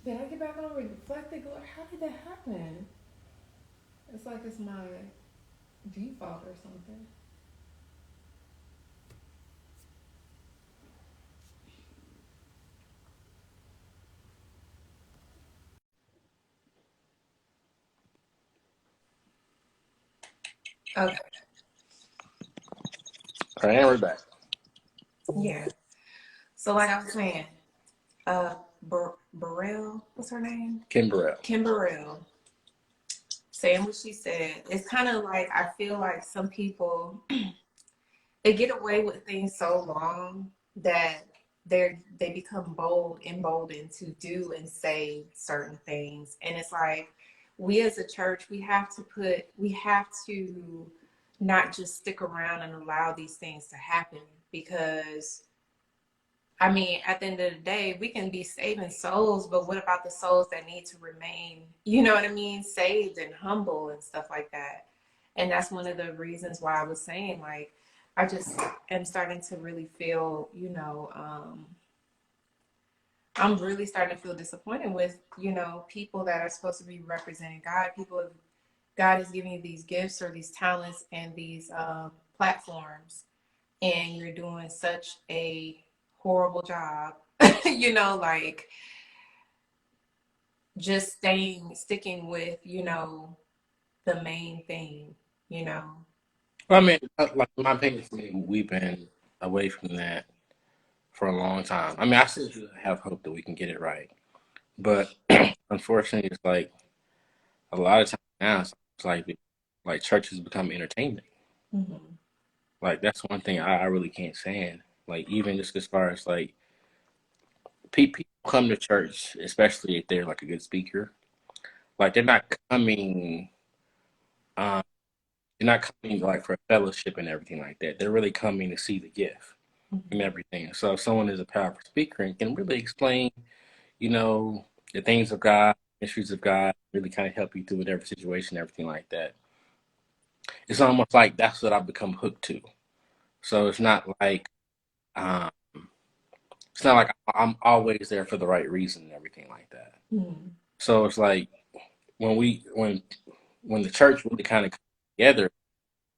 Then I get back on reflected, go, how did that happen? It's like it's my default or something. Okay. All right, and we're back. Yeah. So like I was saying, Burrell, what's her name? Kim Burrell. Kim Burrell, saying what she said. It's kind of like I feel like some people they get away with things so long that they become emboldened to do and say certain things. And it's like we as a church, we have to not just stick around and allow these things to happen because I mean, at the end of the day, we can be saving souls, but what about the souls that need to remain, you know what I mean, saved and humble and stuff like that? And that's one of the reasons why I was saying, like, I just am starting to really feel, I'm really starting to feel disappointed with, people that are supposed to be representing God. God is giving you these gifts or these talents and these platforms, and you're doing such a horrible job, like just sticking with, the main thing, you know. Well, I mean, like in my opinion, for me, we've been away from that for a long time. I mean, I still do have hope that we can get it right, but unfortunately, it's like a lot of times now, it's like churches become entertainment. Mm-hmm. Like that's one thing I really can't stand. Like even just as far as like people come to church, especially if they're like a good speaker. Like um, they're not coming like for fellowship and everything like that. They're really coming to see the gift and Mm-hmm. everything. So if someone is a powerful speaker and can really explain, you know, the things of God, mysteries of God, really kind of help you through whatever situation, everything like that. It's almost like that's what I've become hooked to. So um, it's not like I'm always there for the right reason and everything like that. Mm-hmm. So it's like when we when the church really kind of comes together,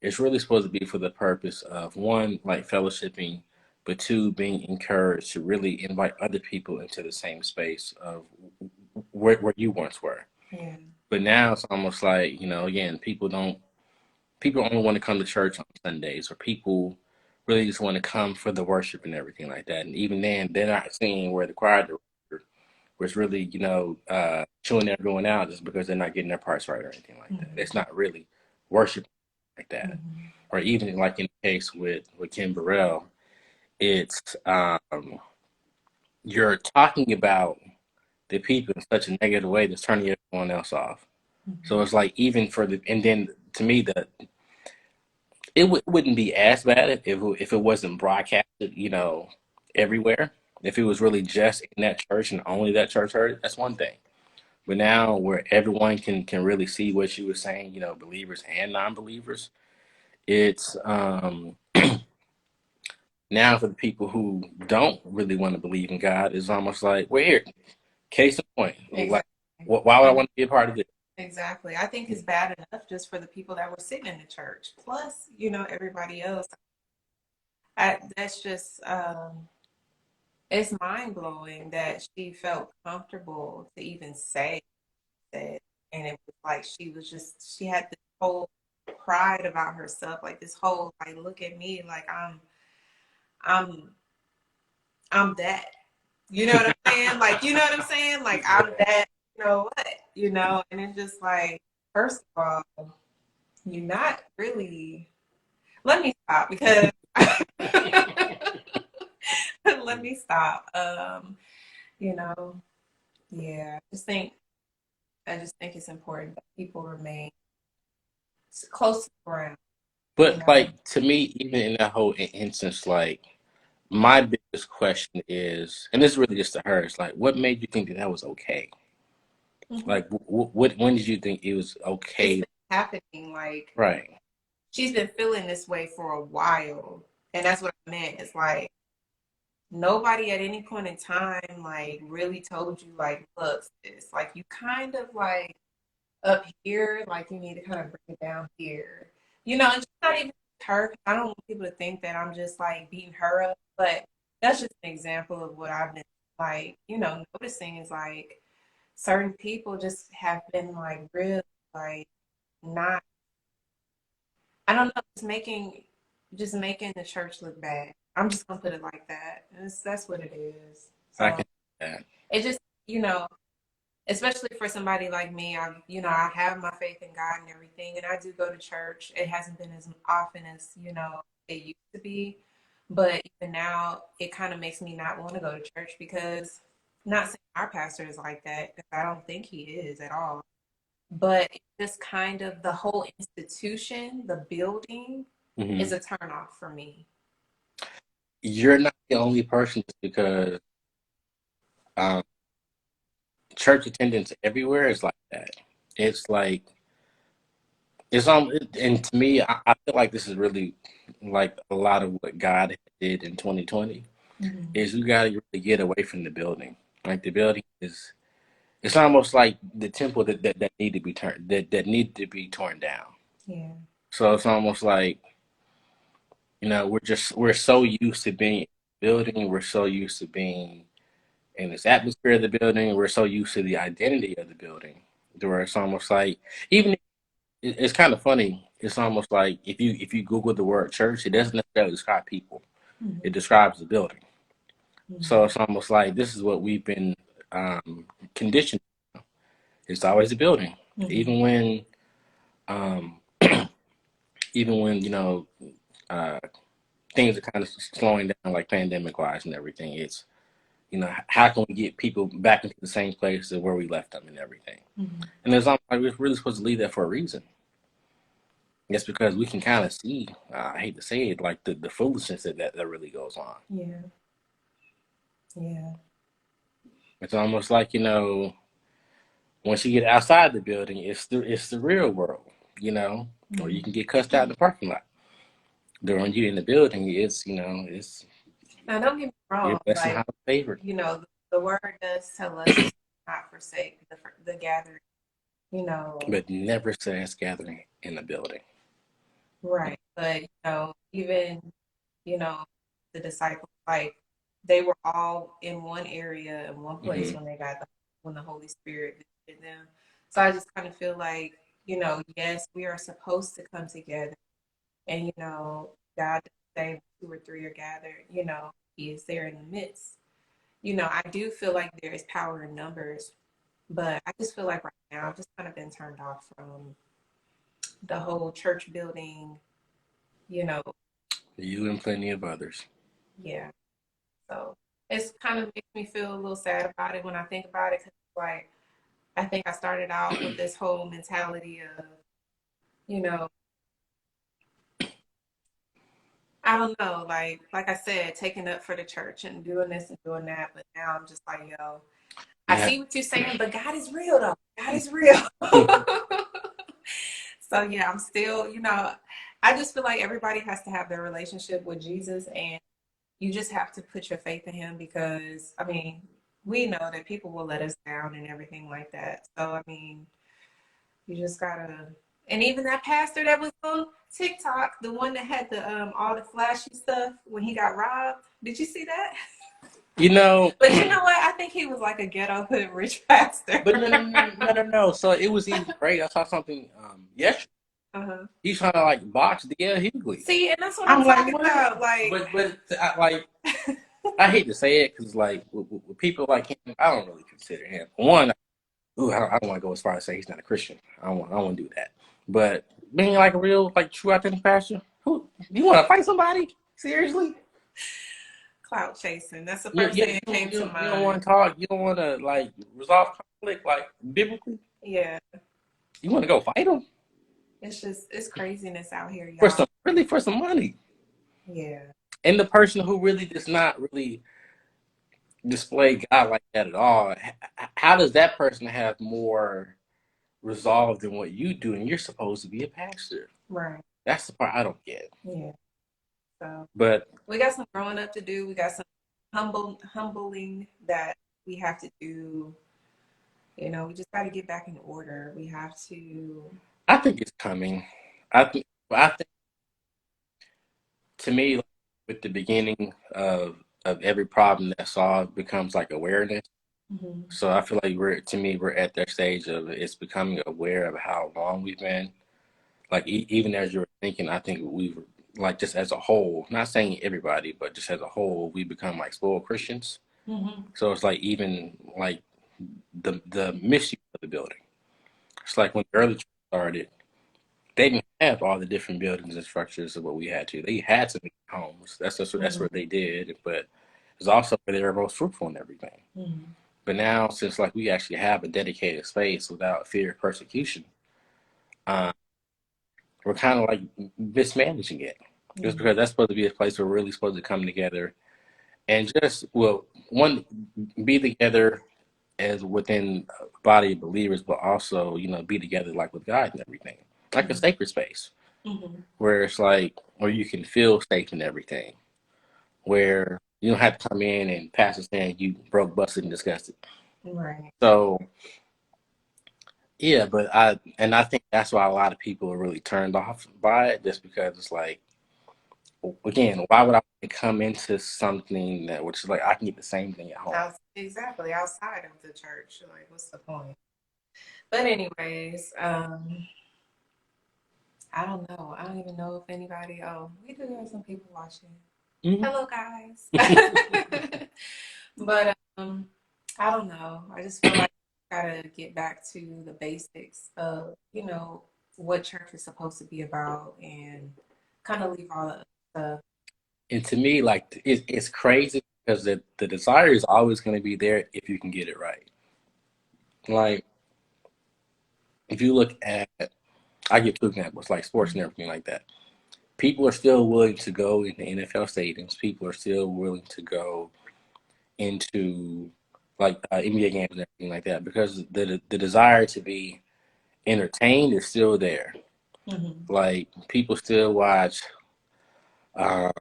it's really supposed to be for the purpose of one, like fellowshipping, but two, being encouraged to really invite other people into the same space of where you once were. Yeah. But now it's almost like, again, people only want to come to church on Sundays, or people really just want to come for the worship and everything like that. And even then, they're not seeing where the choir director was really, chewing everyone out just because they're not getting their parts right or anything like that. It's Mm-hmm. not really worship like that. Mm-hmm. Or even like in the case with Kim Burrell, it's you're talking about the people in such a negative way that's turning everyone else off. So Mm-hmm. it's like even for the and then to me wouldn't be as bad if it wasn't broadcasted, everywhere. If it was really just in that church and only that church heard it, that's one thing. But now where everyone can really see what you were saying, believers and non-believers, it's now for the people who don't really want to believe in God, it's almost like we're here. Case in point, like Exactly. why would I And want to be a part of this? exactly. I think it's bad enough just for the people that were sitting in the church. Plus, everybody else. That's just it's mind blowing that she felt comfortable to even say that. And it was like she had this whole pride about herself, like this whole like look at me, like I'm I'm that. You know what I'm saying? Like you know what I'm saying? Like I'm that, you know what? And it's just like, first of all, you're not really let me stop because let me stop. You know, yeah. I just think it's important that people remain close to the ground, you But know. like to me, even in that whole instance, like my biggest question is, and this is really just to her, it's like, what made you think that that was okay? Mhm. Like, what when did you think it was It's okay? been happening. Like Right. she's been feeling this way for a while, and that's what I meant. It's like nobody at any point in time like really told you like, look, sis, like you kind of like up here, like you need to kind of bring it down here. And just not even her. 'Cause I don't want people to think that I'm just like beating her up, but that's just an example of what I've been like, noticing is like certain people just have been like really like not, I don't know, just making the church look bad. I'm just gonna put it like that. That's what it is. I So can that. it just, you know, especially for somebody like me, I have my faith in God and everything, and I do go to church. It hasn't been as often as, it used to be, but even now, it kind of makes me not want to go to church because, not saying our pastor is like that, because I don't think he is at all, but it's just kind of the whole institution, the building, Hmm. is a turnoff for me. You're not the only person just because um, church attendance everywhere is like that. It's like and to me, I feel like this is really like a lot of what God did in 2020 Mhm. is we got to really get away from the building. Like the building is, it's almost like the temple that need to be that need to be torn down. Yeah. So it's almost like we're so used to being in the building, we're so used to being in this atmosphere of the building, we're so used to the identity of the building, where it's almost like even it's kind of funny. It's almost like if you Google the word church, it doesn't necessarily describe people. It Mhm. describes the building. So Mhm. it's almost like this is what we've been conditioned. It's always a building, Mhm. even when um, even when uh, things are kind of slowing down, like pandemic wise and everything. It's how can we get people back into the same place where we left them and everything. Mhm. And it's almost like we're really supposed to leave that for a reason. It's because we can kind of see. I hate to say it, like the foolishness that really goes on. Yeah. Yeah. It's almost like once you get outside the building, it's the real world, or you Mhm. can get cussed out in the parking lot. During you in the building, it's Now, don't get me you're wrong. blessed and Like, highly favored, the word does tell us to not forsake the gathering. You know, but never says gathering in the building. right? But even you know, the disciples, like, they were all in one area in one place Hmm. when the Holy Spirit visited them. So I just kind of feel like, yes, we are supposed to come together, and God does say when two or three are gathered, He is there in the midst. I do feel like there is power in numbers, but I just feel like right now I've just kind of been turned off from the whole church building, you know, You and plenty of others. yeah. So it's kind of makes me feel a little sad about it when I think about it. 'Cause like, I think I started out with this whole mentality of, you know, I don't know, like I said, taking up for the church and doing this and doing that. But now I'm just like, yo, I Yeah. see what you're saying, but God is real though. God is real. So yeah, I'm still, I just feel like everybody has to have their relationship with Jesus, and you just have to put your faith in him because I mean, we know that people will let us down and everything like that. So I mean, you just gotta, and even that pastor that was on TikTok, the one that had the all the flashy stuff when he got robbed. Did you see that? You know, But you know what? I think he was like a ghetto hood rich pastor. but no, no, no, no, no, no. So it was even great. I saw something yesterday. Uh-huh. He's trying to like box DL Hughley. See, and that's what I'm I'm like, talking what? about. Like, But I hate to say it because like with people like him, I don't really consider him one. Ooh, I don't want to go as far as say he's not a Christian. I don't want to do that. But being like a real like true authentic pastor, who you want to fight somebody? Seriously? clout chasing. That's the You first you thing that you, came to you, you don't want mind. to talk. You don't want to like resolve conflict like biblically. Yeah. You want to go fight him It's craziness out here, for y'all. some money. Yeah. And the person who really does not really display God like that at all, how does that person have more resolve than what you do? And you're supposed to be a pastor. Right. That's the part I don't get. Yeah. So But we got some growing up to do. We got some humbling that we have to do. We just got to get back in order. We have to. I think it's coming. I think to me, like, with the beginning of every problem that's solved becomes like awareness. Mhm. So I feel like we're at that stage of it's becoming aware of how wrong we've been. Like even as you were thinking, I think we've like just as a whole, not saying everybody, but just as a whole, we become like spoiled Christians. Mhm. So it's like even like the misuse of the building. It's like when the early church started, they didn't have all the different buildings and structures of what we had to. They had to make homes. That's Mhm. what they did, but it's also where they were most fruitful and everything. Mhm. But now, since like we actually have a dedicated space without fear of persecution, uh, we're kind of like mismanaging it. Just Mhm. because that's supposed to be a place where we're really supposed to come together and just well, one be together as within a body of believers, but also be together like with God and everything, like a Mhm. sacred space Mhm. where it's like where you can feel safe and everything, where you don't have to come in and pastor saying you broke, busted, and disgusted. Right. So yeah, but I think that's why a lot of people are really turned off by it, just because it's like, again, why would I come into something that which is like I can get the same thing at home? Exactly outside of the church. Like, what's the point? But anyways, I don't know. I don't even know if anybody. Oh, we do have some people watching. Mhm. Hello, guys. But I don't know. I just feel like we gotta get back to the basics of what church is supposed to be about, and kind of leave all the other stuff. And to me, like it's crazy because the desire is always going to be there if you can get it right. Like if you look at, I give two examples, like sports and everything like that. People are still willing to go in the NFL stadiums. People are still willing to go into like NBA games and everything like that because the desire to be entertained is still there. Mm-hmm. Like people still watch um,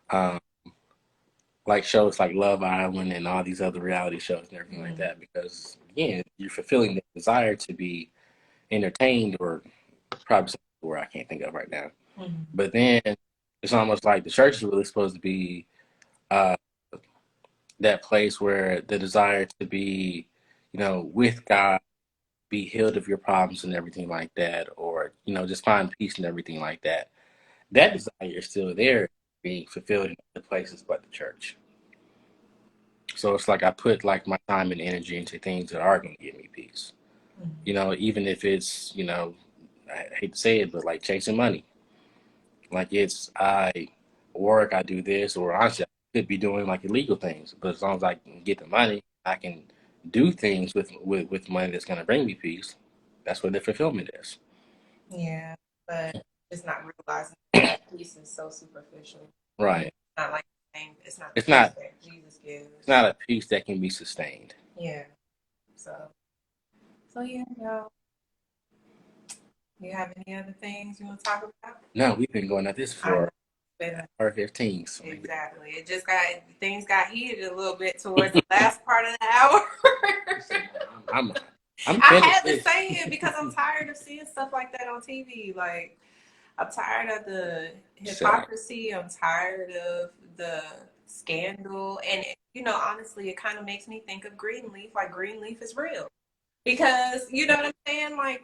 um, like shows like Love Island and all these other reality shows and everything like Mm-hmm. that because again you're fulfilling the desire to be entertained or probably something where I can't think of right now. Mm-hmm. But then it's almost like the church is really supposed to be uh, that place where the desire to be, with God, be healed of your problems and everything like that, or just find peace and everything like that. That desire is still there, being fulfilled in other places but the church. So it's like I put like my time and energy into things that are going to give me peace. Mm-hmm. Even if it's I hate to say it, but like chasing money. Like it's I work, I do this, or honestly, I could be doing like illegal things. But as long as I can get the money, I can do things with money that's going to bring me peace. That's what the fulfillment is. Yeah, but just not realizing that peace is so superficial. Right. Not like the same. It's not the It's peace not. that Jesus It's gives. not a peace that can be sustained. Yeah. So yeah, no. You have any other things you want to talk about? No, we've been going at this I know. for Been hour 15. So maybe exactly. It just got things got heated a little bit towards the last part of the hour. I'm I'm I finished had to this. say it because I'm tired of seeing stuff like that on TV. Like, I'm tired of the Same. hypocrisy. I'm tired of the scandal. And, honestly, it kind of makes me think of Greenleaf. Like, Greenleaf is real. Because, you know what I'm saying? Like,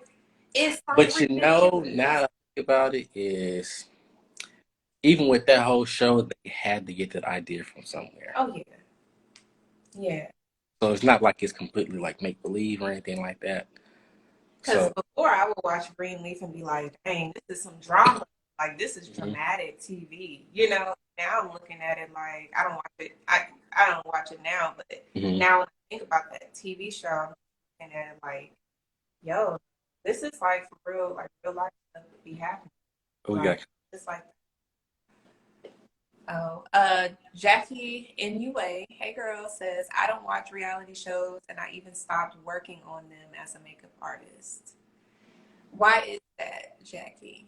it's like But now ridiculous. that I think about it, is even with that whole show, they had to get that idea from somewhere. Oh, yeah. Yeah. So it's not like it's completely like make believe or anything like that. Because So before I would watch Greenleaf and be like, dang, this is some drama. Like, this is mhm, dramatic TV. Now I'm looking at it like, I don't watch it. I don't watch it now, but mhm. now when I think about that TV show, I'm looking at it like, yo, this is like for real, like real life stuff would be happening. Oh, we Like, got it's like, oh, Jackie NUA, hey girl, says, I don't watch reality shows and I even stopped working on them as a makeup artist. Why is that, Jackie?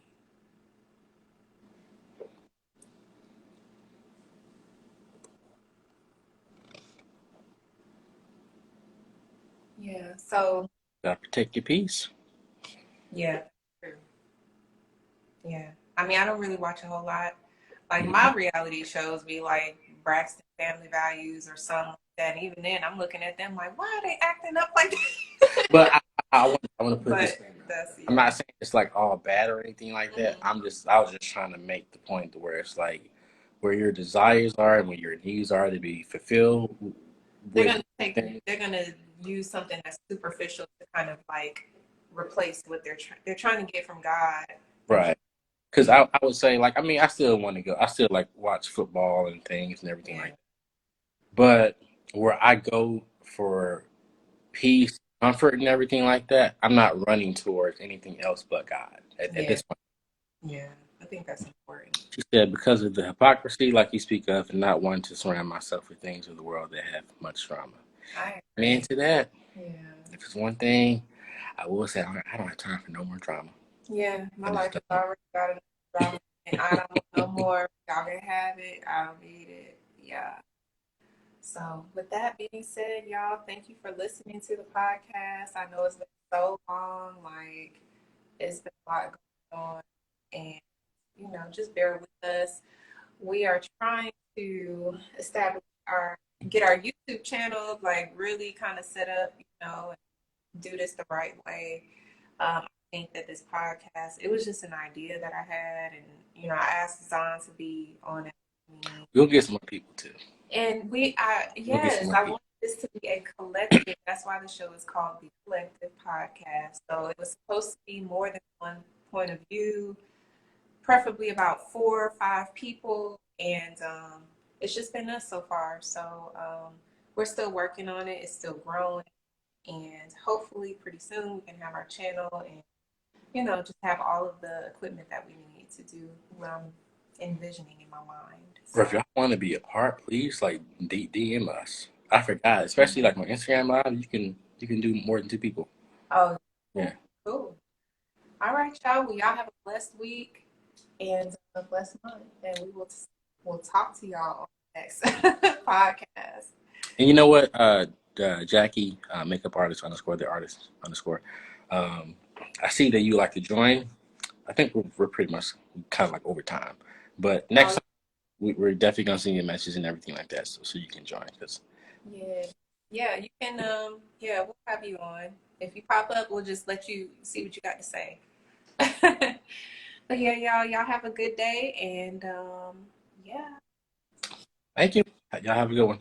Yeah. So Gotta protect your peace. yeah, true. Yeah. I mean, I don't really watch a whole lot. Like Mhm. my reality shows be like Braxton Family Values or something like that. And even then, I'm looking at them like, why are they acting up like But that? I want to put this But thing out. that's I'm yeah. not saying it's like all bad or anything like that. Hmm. I was just trying to make the point to where it's like where your desires are and where your needs are to be fulfilled They're with gonna take. things. They're gonna use something that's superficial to kind of like replace what they're trying to get from God. And Right. Because I would say, like, I mean, I still want to go. I still like watch football and things and everything like yeah, that. But where I go for peace, comfort, and everything like that, I'm not running towards anything else but God at yeah, this point. yeah. I think that's important. She said, because of the hypocrisy, like you speak of, and not wanting to surround myself with things of the world that have much drama. I And agree. into that, Yeah. if it's one thing, I will say, I don't have time for no more drama. Yeah, my I just life has don't. already got enough drama, and I don't want no more. Y'all can have it. I don't need it. Yeah. So, with that being said, y'all, thank you for listening to the podcast. I know it's been so long, like it's been a lot going on, and just bear with us. We are trying to establish our get our YouTube channel like really kind of set up, and do this the right way. I think that this podcast, it was just an idea that I had, and I asked Zahn to be on it with me. We'll get some more people too. And We'll get some yes, more I people. want this to be a collective. That's why the show is called the Collective Podcast. So it was supposed to be more than one point of view, preferably about 4 or 5 people, and it's just been us so far. So we're still working on it. It's still growing, and hopefully, pretty soon we can have our channel and just have all of the equipment that we need to do what I'm envisioning in my mind. Or if So, y'all want to be a part, please like DM us. I forgot, especially like on Instagram Live, you can do more than two people. oh, Yeah. cool. All right, y'all. Well, y'all have a blessed week and a blessed month, and we'll talk to y'all on the next podcast. And you know what? Jackie, makeup artist underscore the artist underscore. Um, I see that you like to join. I think we're pretty much kind of like over time. But next Oh, time, we're definitely gonna send you a message and everything like that, so you can join. Cause yeah, yeah. You can. Yeah, we'll have you on. If you pop up, we'll just let you see what you got to say. But yeah, y'all have a good day, and yeah. thank you. Y'all have a good one.